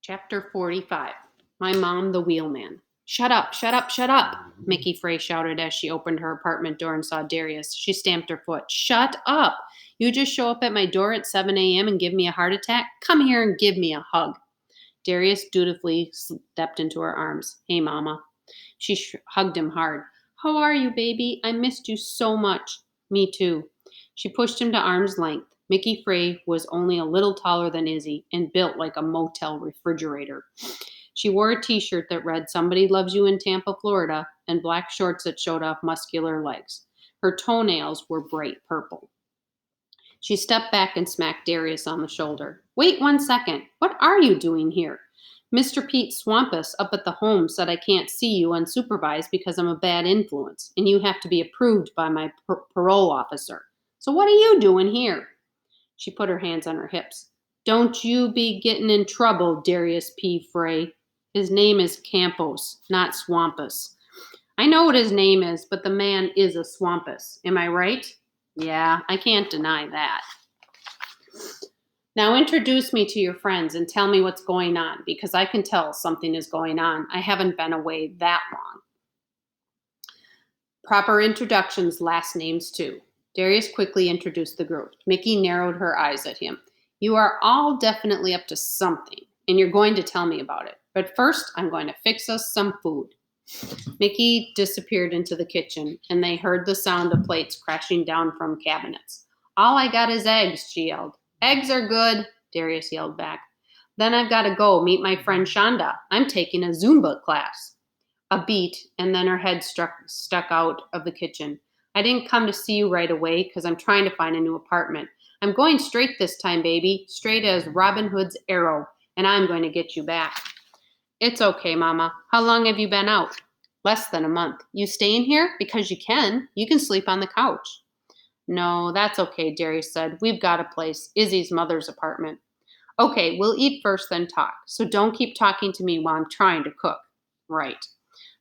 Chapter 45. My Mom the Wheelman. Shut up, shut up, shut up, Mickey Frey shouted as she opened her apartment door and saw Darius. She stamped her foot. Shut up! You just show up at my door at 7 a.m. and give me a heart attack? Come here and give me a hug. Darius dutifully stepped into her arms. Hey, Mama. She hugged him hard. How are you, baby? I missed you so much. Me too. She pushed him to arm's length. Mickey Frey was only a little taller than Izzy and built like a motel refrigerator. She wore a t-shirt that read, Somebody Loves You in Tampa, Florida, and black shorts that showed off muscular legs. Her toenails were bright purple. She stepped back and smacked Darius on the shoulder. Wait 1 second. What are you doing here? Mr. Pete Swampus up at the home said I can't see you unsupervised because I'm a bad influence, and you have to be approved by my parole officer. So what are you doing here? She put her hands on her hips. Don't you be getting in trouble, Darius P. Frey. His name is Campos, not Swampus. I know what his name is, but the man is a Swampus. Am I right? Yeah, I can't deny that. Now introduce me to your friends and tell me what's going on, because I can tell something is going on. I haven't been away that long. Proper introductions, last names too. Darius quickly introduced the group. Mickey narrowed her eyes at him. You are all definitely up to something, and you're going to tell me about it. But first, I'm going to fix us some food. Mickey disappeared into the kitchen, and they heard the sound of plates crashing down from cabinets. All I got is eggs, she yelled. Eggs are good, Darius yelled back. Then I've got to go meet my friend Shonda. I'm taking a Zumba class. A beat, and then her head stuck out of the kitchen. I didn't come to see you right away because I'm trying to find a new apartment. I'm going straight this time, baby, straight as Robin Hood's arrow, and I'm going to get you back. It's okay, Mama. How long have you been out? Less than a month. You staying here? Because you can. You can sleep on the couch. No, that's okay, Darius said. We've got a place. Izzy's mother's apartment. Okay, we'll eat first, then talk. So don't keep talking to me while I'm trying to cook. Right.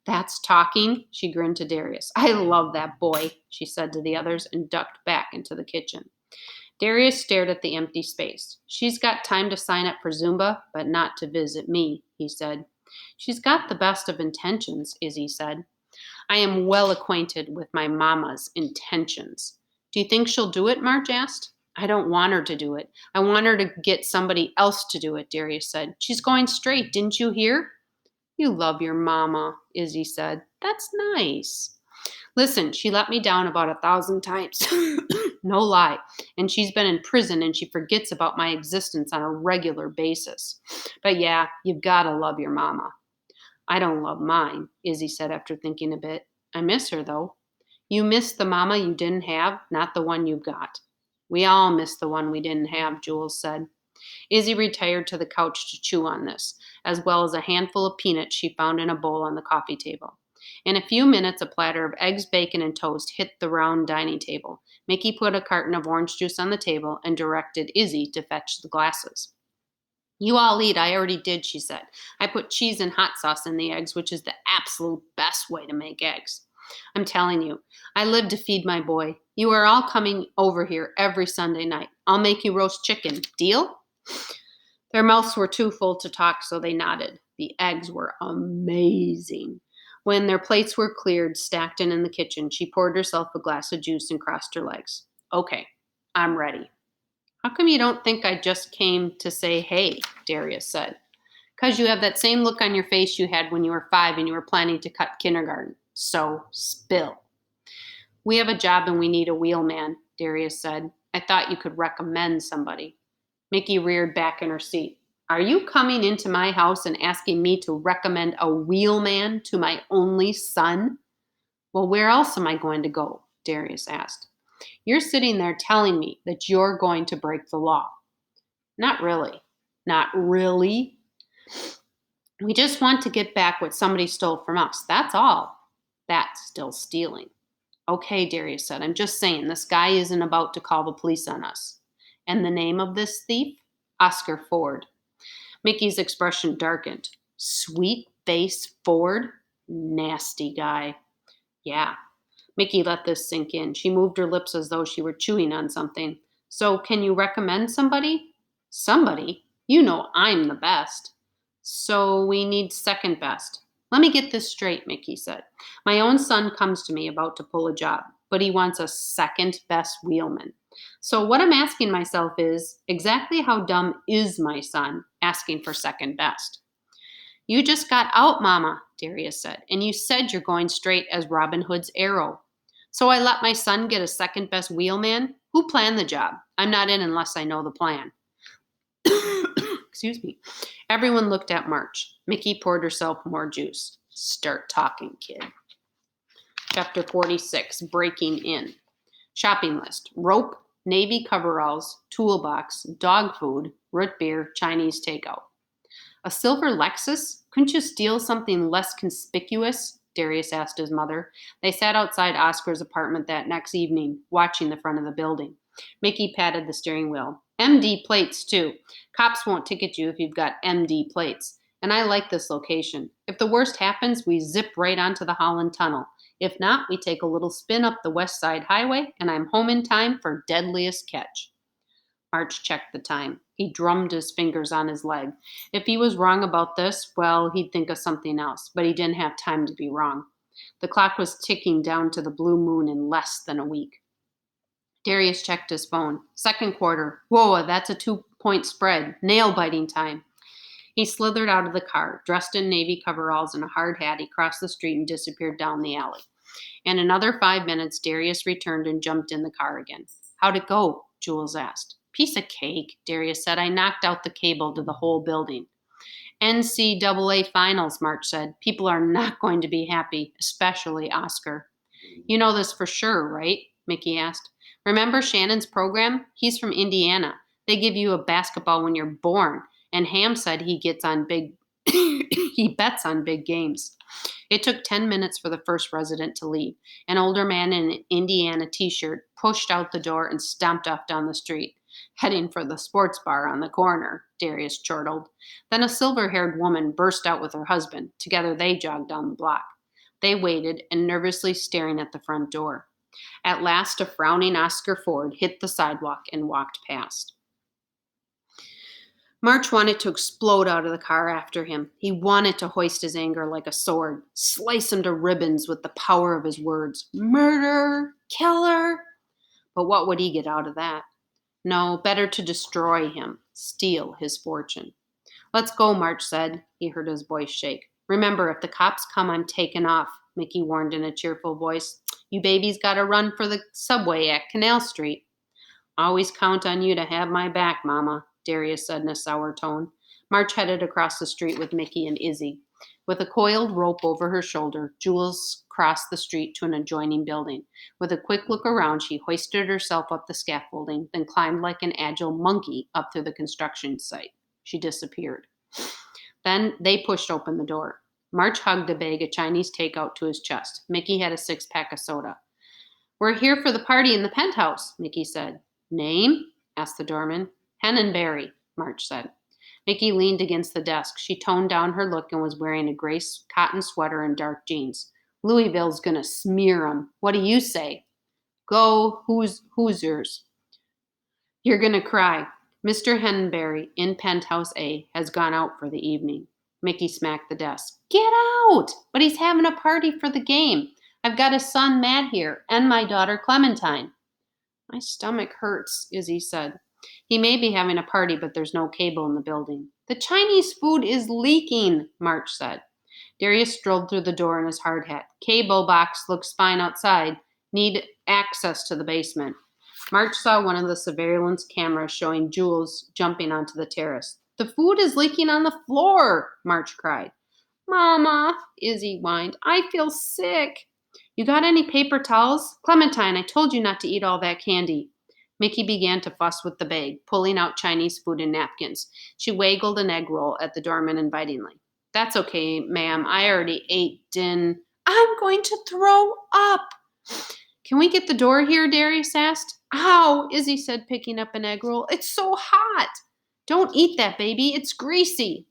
That's talking, she grinned to Darius. I love that boy, she said to the others and ducked back into the kitchen. Darius stared at the empty space. She's got time to sign up for Zumba, but not to visit me, he said. She's got the best of intentions, Izzy said. I am well acquainted with my mama's intentions. Do you think she'll do it? Marge asked. I don't want her to do it. I want her to get somebody else to do it, Darius said. She's going straight, didn't you hear? You love your mama, Izzy said. That's nice. Listen, she let me down about 1,000 times. No lie. And she's been in prison and she forgets about my existence on a regular basis. But yeah, you've got to love your mama. I don't love mine, Izzy said after thinking a bit. I miss her, though. You miss the mama you didn't have, not the one you've got. We all miss the one we didn't have, Jules said. Izzy retired to the couch to chew on this, as well as a handful of peanuts she found in a bowl on the coffee table. In a few minutes, a platter of eggs, bacon, and toast hit the round dining table. Mickey put a carton of orange juice on the table and directed Izzy to fetch the glasses. You all eat, I already did, she said. I put cheese and hot sauce in the eggs, which is the absolute best way to make eggs. I'm telling you, I live to feed my boy. You are all coming over here every Sunday night. I'll make you roast chicken. Deal? Their mouths were too full to talk, so they nodded. The eggs were amazing. When their plates were cleared, stacked in the kitchen, she poured herself a glass of juice and crossed her legs. Okay, I'm ready. How come you don't think I just came to say hey, Darius said. 'Cause you have that same look on your face you had when you were 5 and you were planning to cut kindergarten. So, spill. We have a job and we need a wheelman, Darius said. I thought you could recommend somebody. Mickey reared back in her seat. Are you coming into my house and asking me to recommend a wheelman to my only son? Well, where else am I going to go? Darius asked. You're sitting there telling me that you're going to break the law. Not really. Not really. We just want to get back what somebody stole from us. That's all. That's still stealing. Okay, Darius said. I'm just saying this guy isn't about to call the police on us. And the name of this thief? Oscar Ford. Mickey's expression darkened. Sweet face Ford? Nasty guy. Yeah. Mickey let this sink in. She moved her lips as though she were chewing on something. So, can you recommend somebody? Somebody? You know I'm the best. So we need second best. Let me get this straight, Mickey said. My own son comes to me about to pull a job, but he wants a second best wheelman. So what I'm asking myself is exactly how dumb is my son asking for second best? You just got out, Mama, Darius said, and you said you're going straight as Robin Hood's arrow. So I let my son get a second best wheelman? Who planned the job? I'm not in unless I know the plan. Excuse me. Everyone looked at March. Mickey poured herself more juice. Start talking, kid. Chapter 46, Breaking In. Shopping list. Rope, navy coveralls, toolbox, dog food, root beer, Chinese takeout. A silver Lexus? Couldn't you steal something less conspicuous? Darius asked his mother. They sat outside Oscar's apartment that next evening, watching the front of the building. Mickey patted the steering wheel. MD plates, too. Cops won't ticket you if you've got MD plates. And I like this location. If the worst happens, we zip right onto the Holland Tunnel. If not, we take a little spin up the West Side Highway, and I'm home in time for deadliest catch. March checked the time. He drummed his fingers on his leg. If he was wrong about this, well, he'd think of something else, but he didn't have time to be wrong. The clock was ticking down to the blue moon in less than a week. Darius checked his phone. Second quarter. Whoa, that's a 2-point spread. Nail-biting time. He slithered out of the car. Dressed in navy coveralls and a hard hat, he crossed the street and disappeared down the alley. In another 5 minutes, Darius returned and jumped in the car again. How'd it go? Jules asked. Piece of cake, Darius said. I knocked out the cable to the whole building. NCAA finals, March said. People are not going to be happy, especially Oscar. You know this for sure, right? Mickey asked. Remember Shannon's program? He's from Indiana. They give you a basketball when you're born, and Ham said he bets on big games. It took 10 minutes for the first resident to leave. An older man in an Indiana t-shirt pushed out the door and stomped off down the street. Heading for the sports bar on the corner, Darius chortled. Then a silver-haired woman burst out with her husband. Together they jogged down the block. They waited and nervously staring at the front door. At last, a frowning Oscar Ford hit the sidewalk and walked past. March wanted to explode out of the car after him. He wanted to hoist his anger like a sword, slice him to ribbons with the power of his words. Murder! Killer! But what would he get out of that? No, better to destroy him, steal his fortune. Let's go, March said. He heard his voice shake. Remember, if the cops come, I'm taking off, Mickey warned in a cheerful voice. You babies gotta run for the subway at Canal Street. Always count on you to have my back, Mama, Darius said in a sour tone. March headed across the street with Mickey and Izzy. With a coiled rope over her shoulder, Jules crossed the street to an adjoining building. With a quick look around, she hoisted herself up the scaffolding, then climbed like an agile monkey up through the construction site. She disappeared. Then they pushed open the door. March hugged a bag of Chinese takeout to his chest. Mickey had a 6-pack of soda. We're here for the party in the penthouse, Mickey said. Name? Asked the doorman. Hennenberry, March said. Mickey leaned against the desk. She toned down her look and was wearing a gray cotton sweater and dark jeans. Louisville's gonna smear 'em. What do you say? Go Hoosiers. You're gonna cry. Mr. Hennenberry in Penthouse A has gone out for the evening. Mickey smacked the desk. Get out! But he's having a party for the game. I've got his son Matt here and my daughter Clementine. My stomach hurts, Izzy said. He may be having a party, but there's no cable in the building. The Chinese food is leaking, March said. Darius strolled through the door in his hard hat. Cable box looks fine outside. Need access to the basement. March saw one of the surveillance cameras showing Jules jumping onto the terrace. The food is leaking on the floor, March cried. Mama, Izzy whined. I feel sick. You got any paper towels? Clementine, I told you not to eat all that candy. Mickey began to fuss with the bag, pulling out Chinese food and napkins. She waggled an egg roll at the doorman invitingly. That's okay, ma'am. I already ate I'm going to throw up. Can we get the door here? Darius asked. Ow, Izzy said, picking up an egg roll. It's so hot. Don't eat that, baby. It's greasy.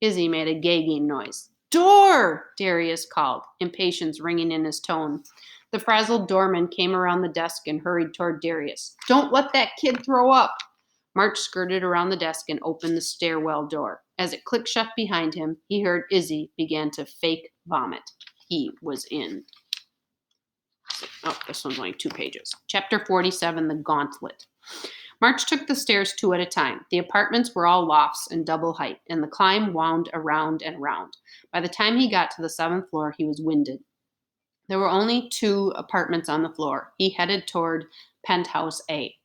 Izzy made a gagging noise. Door, Darius called, impatience ringing in his tone. The frazzled doorman came around the desk and hurried toward Darius. Don't let that kid throw up. March skirted around the desk and opened the stairwell door. As it clicked shut behind him, he heard Izzy began to fake vomit. He was in. Oh, this one's only 2 pages. Chapter 47, The Gauntlet. March took the stairs 2 at a time. The apartments were all lofts and double height, and the climb wound around and around. By the time he got to the 7th floor, he was winded. There were only 2 apartments on the floor. He headed toward penthouse A.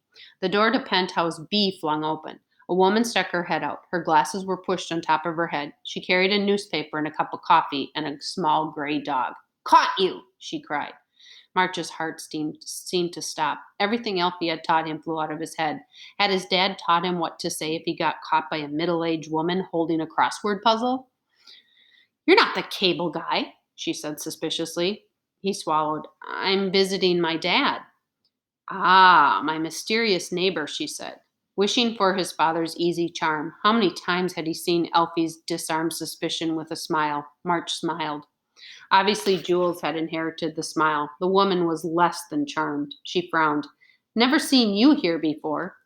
The door to penthouse B flung open. A woman stuck her head out. Her glasses were pushed on top of her head. She carried a newspaper and a cup of coffee and a small gray dog. "Caught you!" she cried. March's heart seemed to stop. Everything Elfie had taught him flew out of his head. Had his dad taught him what to say if he got caught by a middle-aged woman holding a crossword puzzle? "You're not the cable guy," she said suspiciously. He swallowed. "I'm visiting my dad." "Ah, my mysterious neighbor," she said. Wishing for his father's easy charm, how many times had he seen Elfie's disarmed suspicion with a smile? March smiled. Obviously, Jules had inherited the smile. The woman was less than charmed. She frowned. "Never seen you here before."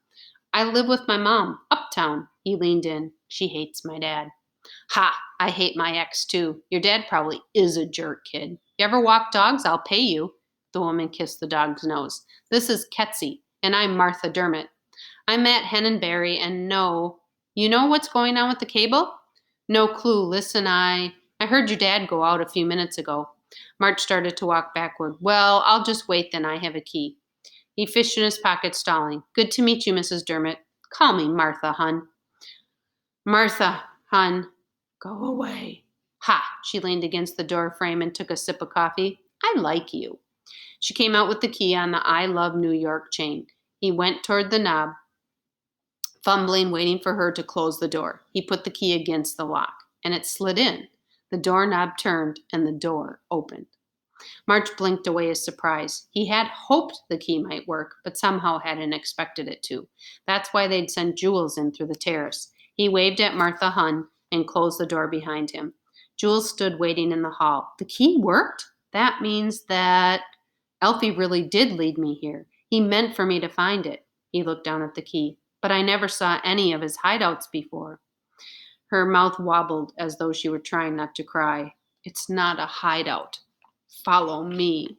"I live with my mom, uptown." He leaned in. "She hates my dad." "Ha! I hate my ex, too. Your dad probably is a jerk, kid. You ever walk dogs? I'll pay you." The woman kissed the dog's nose. "This is Ketsy, and I'm Martha Dermott. I'm at Hennenberry, and no. You know what's going on with the cable?" "No clue. Listen, I heard your dad go out a few minutes ago." March started to walk backward. "Well, I'll just wait then. I have a key." He fished in his pocket, stalling. "Good to meet you, Mrs. Dermott." "Call me Martha, hun." "Martha, hun." "Go away." "Ha!" She leaned against the door frame and took a sip of coffee. "I like you." She came out with the key on the I Love New York chain. He went toward the knob, fumbling, waiting for her to close the door. He put the key against the lock, and it slid in. The doorknob turned, and the door opened. March blinked away his surprise. He had hoped the key might work, but somehow hadn't expected it to. That's why they'd sent Jules in through the terrace. He waved at Martha Hunn and closed the door behind him. Jules stood waiting in the hall. The key worked? That means that Elfie really did lead me here. He meant for me to find it. He looked down at the key. But I never saw any of his hideouts before. Her mouth wobbled as though she were trying not to cry. "It's not a hideout. Follow me."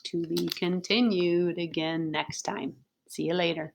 To be continued again next time. See you later.